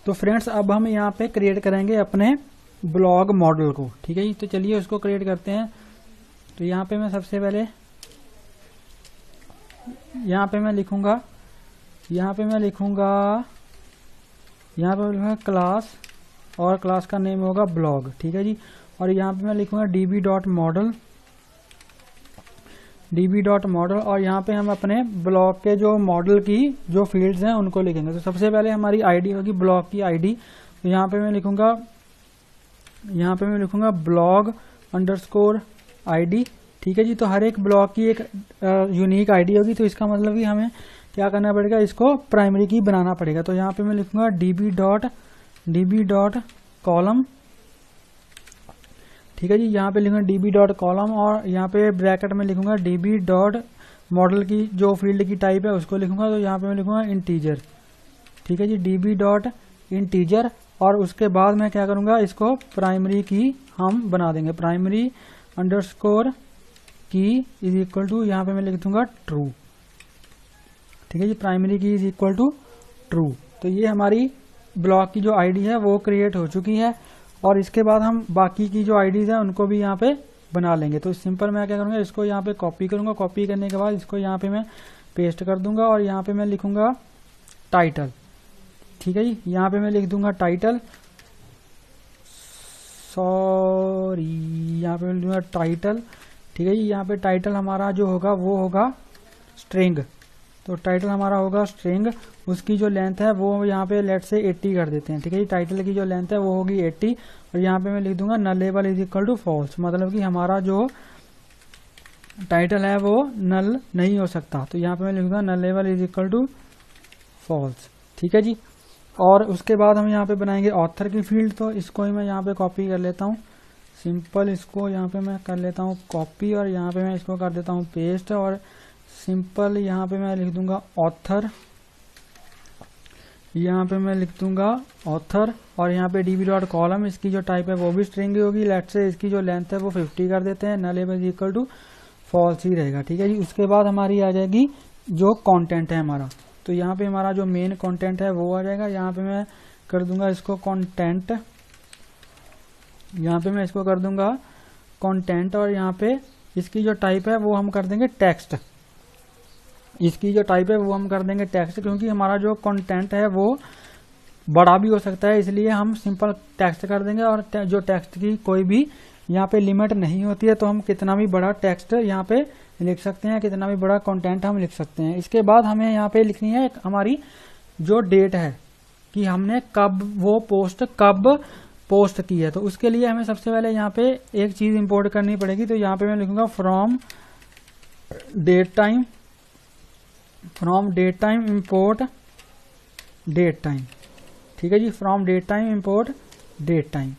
तो फ्रेंड्स अब हम यहाँ पे क्रिएट करेंगे अपने ब्लॉग मॉडल को। ठीक है जी, तो चलिए उसको क्रिएट करते हैं। तो यहाँ पे मैं सबसे पहले यहाँ पे मैं लिखूंगा क्लास, और क्लास का नेम होगा ब्लॉग। ठीक है जी, और यहाँ पे मैं लिखूंगा db डॉट मॉडल और यहाँ पे हम अपने ब्लॉग के जो मॉडल की जो फील्ड्स हैं उनको लिखेंगे। तो सबसे पहले हमारी आईडी होगी ब्लॉग की आईडी। तो यहाँ पे मैं लिखूंगा ब्लॉग अंडरस्कोर आईडी। ठीक है जी, तो हर एक ब्लॉग की एक यूनिक आईडी होगी। तो इसका मतलब कि हमें क्या करना पड़ेगा, इसको प्राइमरी की बनाना पड़ेगा। तो यहाँ पे मैं लिखूंगा db डॉट कॉलम। ठीक है जी, यहाँ पे लिखूंगा db डॉट कॉलम और यहाँ पे ब्रैकेट में लिखूंगा db डॉट मॉडल की जो फील्ड की टाइप है उसको लिखूंगा। तो यहाँ पे मैं लिखूंगा इंटीजर। ठीक है जी, db डॉट इंटीजर, और उसके बाद मैं क्या करूंगा, इसको प्राइमरी की हम बना देंगे। प्राइमरी अंडरस्कोर की इज इक्वल टू, यहाँ पे मैं लिख दूंगा ट्रू। ठीक है जी, प्राइमरी की इज इक्वल टू ट्रू। तो ये हमारी ब्लॉक की जो आईडी है वो क्रिएट हो चुकी है, और इसके बाद हम बाकी की जो आईडीज है उनको भी यहाँ पे बना लेंगे। तो सिंपल मैं क्या करूँगा, इसको यहाँ पे कॉपी करूँगा। कॉपी करने के बाद इसको यहाँ पे मैं पेस्ट कर दूंगा और यहाँ पे मैं लिखूंगा टाइटल। ठीक है जी, यहाँ पे मैं लिख दूंगा टाइटल, यहाँ पे मैं लिखूंगा टाइटल। ठीक है जी, यहाँ पे टाइटल हमारा जो होगा वो होगा स्ट्रिंग। तो टाइटल हमारा होगा स्ट्रिंग, उसकी जो लेंथ है वो यहाँ पे लेट से 80 कर देते हैं। ठीक है जी, टाइटल की जो लेंथ है वो होगी 80, और यहाँ पे मैं लिख दूंगा null level is equal to false, मतलब कि हमारा जो टाइटल है वो नल नहीं हो सकता। तो यहाँ पे मैं लिखूंगा null level is equal to false. ठीक है जी, और उसके बाद हम यहाँ पे बनाएंगे ऑथर की फील्ड। तो इसको ही मैं यहाँ पे कॉपी कर लेता हूँ। सिंपल इसको यहाँ पे मैं कर लेता हूँ कॉपी, और यहाँ पे मैं इसको कर देता हूँ पेस्ट, और सिंपल यहाँ पे मैं लिख दूंगा ऑथर। यहाँ पे मैं लिख दूंगा ऑथर, और यहाँ पे db डॉट कॉलम, इसकी जो टाइप है वो भी स्ट्रिंग होगी। लेट से इसकी जो लेंथ है वो 50 कर देते हैं, नल लेवल इक्वल टू फॉल्स ही रहेगा। ठीक है जी, उसके बाद हमारी आ जाएगी जो कंटेंट है हमारा। तो यहाँ पे हमारा जो मेन कंटेंट है वो आ जाएगा। यहाँ पे मैं कर दूंगा इसको कंटेंट, यहाँ पे मैं इसको कर दूंगा कंटेंट, और यहाँ पे इसकी जो टाइप है वो हम कर देंगे टेक्स्ट। इसकी जो टाइप है वो हम कर देंगे टेक्स्ट, क्योंकि हमारा जो कंटेंट है वो बड़ा भी हो सकता है, इसलिए हम सिंपल टेक्स्ट कर देंगे। और जो टेक्स्ट की कोई भी यहाँ पे लिमिट नहीं होती है, तो हम कितना भी बड़ा टेक्स्ट यहाँ पे लिख सकते हैं, कितना भी बड़ा कंटेंट हम लिख सकते हैं। इसके बाद हमें यहाँ पे लिखनी है हमारी जो डेट है कि हमने कब वो पोस्ट की है। तो उसके लिए हमें सबसे पहले यहाँ पे एक चीज इंपोर्ट करनी पड़ेगी। तो यहाँ पे मैं लिखूंगा from date time import date time. ठीक है जी, from date time import date time.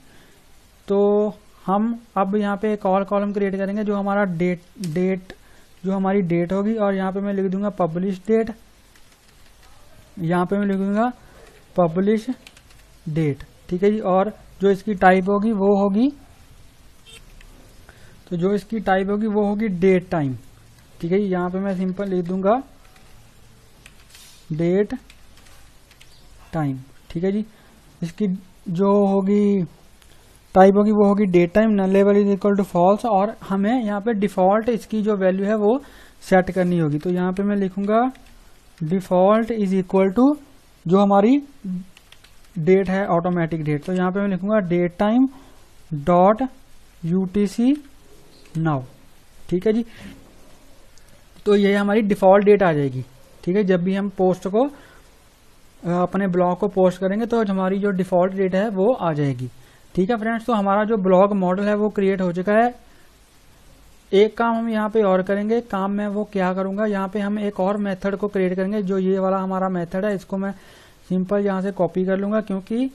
तो हम अब यहाँ पे एक और कॉलम क्रिएट करेंगे जो हमारा जो हमारी डेट होगी, और यहाँ पे मैं लिख दूंगा पब्लिश डेट। यहाँ पे मैं लिखूंगा पब्लिश डेट। ठीक है जी, और जो इसकी टाइप होगी वो होगी, तो जो इसकी टाइप होगी वो होगी डेट टाइम। ठीक है जी, यहाँ पे मैं सिंपल लिख दूंगा डेट टाइम। ठीक है जी, इसकी जो होगी टाइप होगी वो होगी date time, null level is equal to false, और हमें यहाँ पे डिफॉल्ट इसकी जो वैल्यू है वो सेट करनी होगी। तो यहाँ पे मैं लिखूंगा डिफॉल्ट इज इक्वल टू जो हमारी डेट है ऑटोमेटिक डेट। तो यहाँ पे मैं लिखूंगा date time dot UTC now. ठीक है जी, तो ये हमारी डिफॉल्ट डेट आ जाएगी। ठीक है, जब भी हम पोस्ट को अपने ब्लॉग को पोस्ट करेंगे तो हमारी जो डिफॉल्ट डेट है वो आ जाएगी। ठीक है फ्रेंड्स, तो हमारा जो ब्लॉग मॉडल है वो क्रिएट हो चुका है। एक काम हम यहाँ पे और करेंगे, काम मैं वो क्या करूंगा, यहाँ पे हम एक और मेथड को क्रिएट करेंगे। जो ये वाला हमारा मेथड है इसको मैं सिंपल यहाँ से कॉपी कर लूंगा, क्योंकि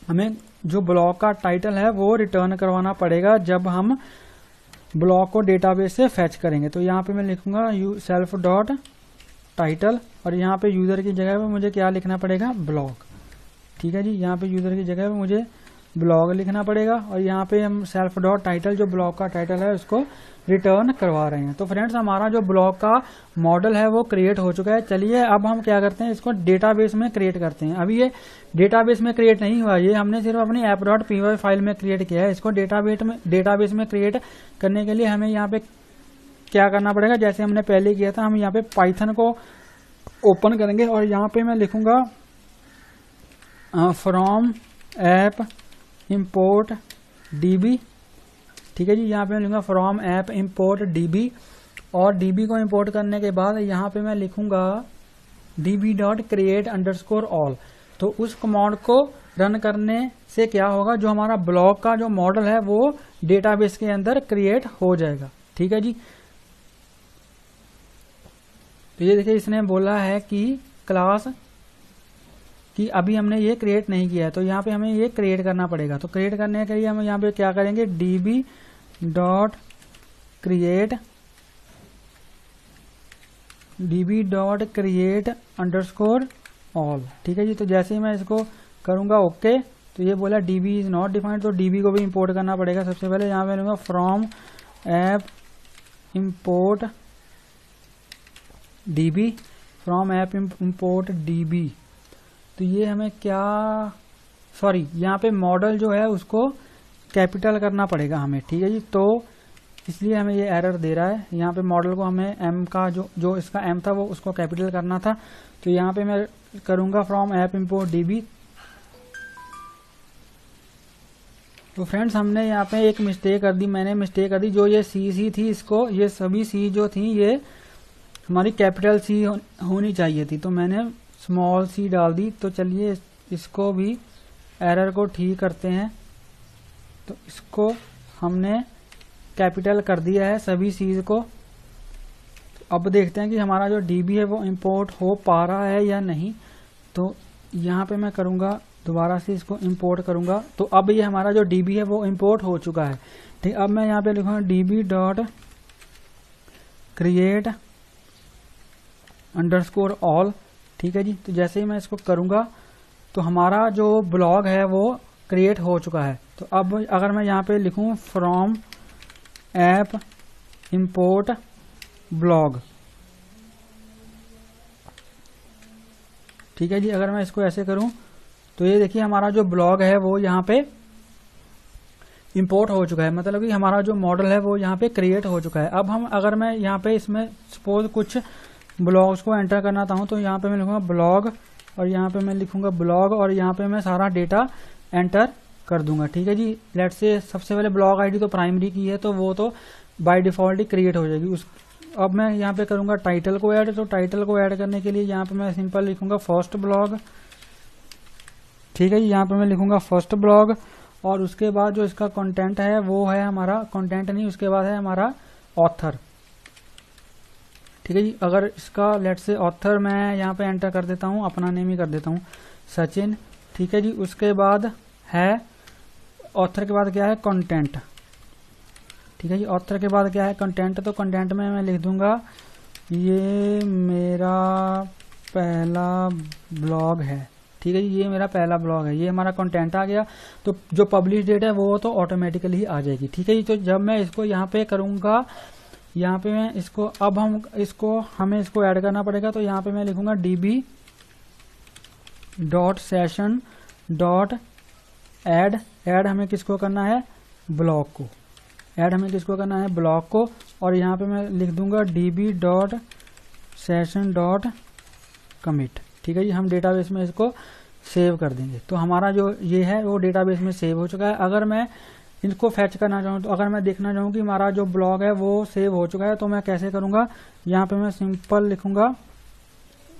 हमें जो ब्लॉग का टाइटल है वो रिटर्न करवाना पड़ेगा जब हम ब्लॉग को डेटाबेस से फैच करेंगे। तो यहाँ पे मैं लिखूंगा सेल्फ डॉट टाइटल, और यहाँ पे यूजर की जगह पे मुझे क्या लिखना पड़ेगा, ब्लॉग। ठीक है जी, यहाँ पे यूजर की जगह पे मुझे ब्लॉग लिखना पड़ेगा और यहाँ पे हम सेल्फ डॉट टाइटल, जो ब्लॉग का टाइटल है उसको रिटर्न करवा रहे हैं। तो फ्रेंड्स हमारा जो ब्लॉग का मॉडल है वो क्रिएट हो चुका है। चलिए अब हम क्या करते हैं, इसको डेटाबेस में क्रिएट करते हैं। अभी ये डेटाबेस में क्रिएट नहीं हुआ, ये हमने सिर्फ अपनी app.py फाइल में क्रिएट किया है। इसको डेटाबेस में क्रिएट करने के लिए हमें यहाँ पे क्या करना पड़ेगा, जैसे हमने पहले किया था, हम यहाँ पे पाइथन को ओपन करेंगे और यहाँ पे मैं लिखूंगा फ्रॉम ऐप इंपोर्ट db। ठीक है जी, यहाँ पे मैं लिखूंगा फ्रॉम ऐप इंपोर्ट db और db को इंपोर्ट करने के बाद यहाँ पे मैं लिखूंगा db.create_all। तो उस कमांड को रन करने से क्या होगा, जो हमारा ब्लॉग का जो मॉडल है वो डेटाबेस के अंदर क्रिएट हो जाएगा। ठीक है जी, तो ये देखिए इसने बोला है कि क्लास कि अभी हमने ये क्रिएट नहीं किया है, तो यहाँ पे हमें ये क्रिएट करना पड़ेगा। तो क्रिएट करने के लिए हम यहाँ पे क्या करेंगे, db.create_all। ठीक है जी, तो जैसे ही मैं इसको करूंगा ओके, तो ये बोला db इज नॉट डिफाइंड, तो db को भी इंपोर्ट करना पड़ेगा। सबसे पहले यहाँ पे लूंगा from app import db, from app import db। तो ये हमें क्या, सॉरी यहाँ पे मॉडल जो है उसको कैपिटल करना पड़ेगा हमें। ठीक है जी, तो इसलिए हमें ये एरर दे रहा है। यहाँ पे मॉडल को हमें m का जो इसका m था वो उसको कैपिटल करना था। तो यहाँ पे मैं करूँगा फ्रॉम ऐप इंपोर्ट db। तो फ्रेंड्स हमने यहाँ पे एक मिस्टेक कर दी, मैंने मिस्टेक कर दी। जो ये सी थी, इसको ये सभी सी जो थी ये हमारी कैपिटल सी होनी चाहिए थी, तो मैंने स्मॉल सी डाल दी। तो चलिए इसको भी एरर को ठीक करते हैं। तो इसको हमने कैपिटल कर दिया है सभी सीज को। तो अब देखते हैं कि हमारा जो डीबी है वो इंपोर्ट हो पा रहा है या नहीं। तो यहाँ पे मैं करूँगा दोबारा से इसको इंपोर्ट करूँगा। तो अब ये हमारा जो डीबी है वो इंपोर्ट हो चुका है। ठीक, अब मैं यहाँ पे लिखूँगा db.create_all। ठीक है जी, तो जैसे ही मैं इसको करूँगा तो हमारा जो ब्लॉग है वो क्रिएट हो चुका है। तो अब अगर मैं यहाँ पे लिखूँ फ्रॉम ऐप इंपोर्ट ब्लॉग, ठीक है जी, अगर मैं इसको ऐसे करूँ तो ये देखिए हमारा जो ब्लॉग है वो यहाँ पे इंपोर्ट हो चुका है, मतलब कि हमारा जो मॉडल है वो यहाँ पे क्रिएट हो चुका है। अब हम अगर मैं यहाँ पे इसमें सपोज कुछ ब्लॉग्स को एंटर करना चाहूँ तो यहाँ पे मैं लिखूँगा ब्लॉग और यहाँ पे मैं लिखूँगा ब्लॉग और यहाँ पे मैं सारा डेटा एंटर कर दूंगा। ठीक है जी, लेट्स से सबसे पहले ब्लॉग आईडी तो प्राइमरी की है तो वो तो बाय डिफॉल्ट ही क्रिएट हो जाएगी। अब मैं यहाँ पे करूँगा टाइटल को ऐड। तो टाइटल को ऐड करने के लिए यहाँ पे मैं सिंपल लिखूँगा फर्स्ट ब्लॉग। ठीक है जी, यहाँ पे मैं लिखूँगा फर्स्ट ब्लॉग और उसके बाद जो इसका कंटेंट है वो है हमारा कंटेंट नहीं, उसके बाद है हमारा ऑथर। ठीक है जी, अगर इसका लेट्स से ऑथर मैं यहाँ पे एंटर कर देता हूँ, अपना नेम ही कर देता हूँ सचिन। ठीक है जी, उसके बाद है ऑथर के बाद क्या है कंटेंट। ठीक है जी, ऑथर के बाद क्या है कंटेंट। तो कंटेंट में मैं लिख दूंगा ये मेरा पहला ब्लॉग है। ठीक है जी, ये मेरा पहला ब्लॉग है, ये हमारा कंटेंट आ गया। तो जो पब्लिश डेट है वो तो ऑटोमेटिकली ही आ जाएगी। ठीक है जी, तो जब मैं इसको यहाँ पे करूँगा, यहाँ पे मैं इसको अब हमें इसको ऐड करना पड़ेगा। तो यहाँ पे मैं लिखूंगा db.session.add। ऐड हमें किसको करना है, ब्लॉग को। ऐड हमें किसको करना है, ब्लॉग को। और यहाँ पे मैं लिख दूंगा db.session.commit। ठीक है जी, हम डेटाबेस में इसको सेव कर देंगे। तो हमारा जो ये है वो डेटाबेस में सेव हो चुका है। अगर मैं इनको फैच करना चाहूँ तो अगर मैं देखना चाहूँ कि हमारा जो ब्लॉग है वो सेव हो चुका है तो मैं कैसे करूँगा, यहाँ पे मैं सिंपल लिखूँगा,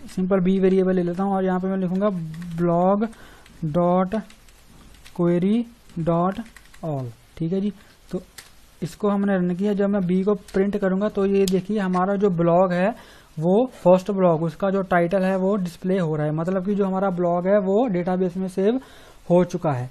सिंपल बी वेरिएबल ले लेता हूँ और यहाँ पे मैं लिखूँगा blog.query.all। ठीक है जी, तो इसको हमने रन किया। जब मैं बी को प्रिंट करूँगा तो ये देखिए हमारा जो ब्लॉग है वो फर्स्ट ब्लॉग, उसका जो टाइटल है वो डिस्प्ले हो रहा है, मतलब कि जो हमारा ब्लॉग है वो डेटाबेस में सेव हो चुका है।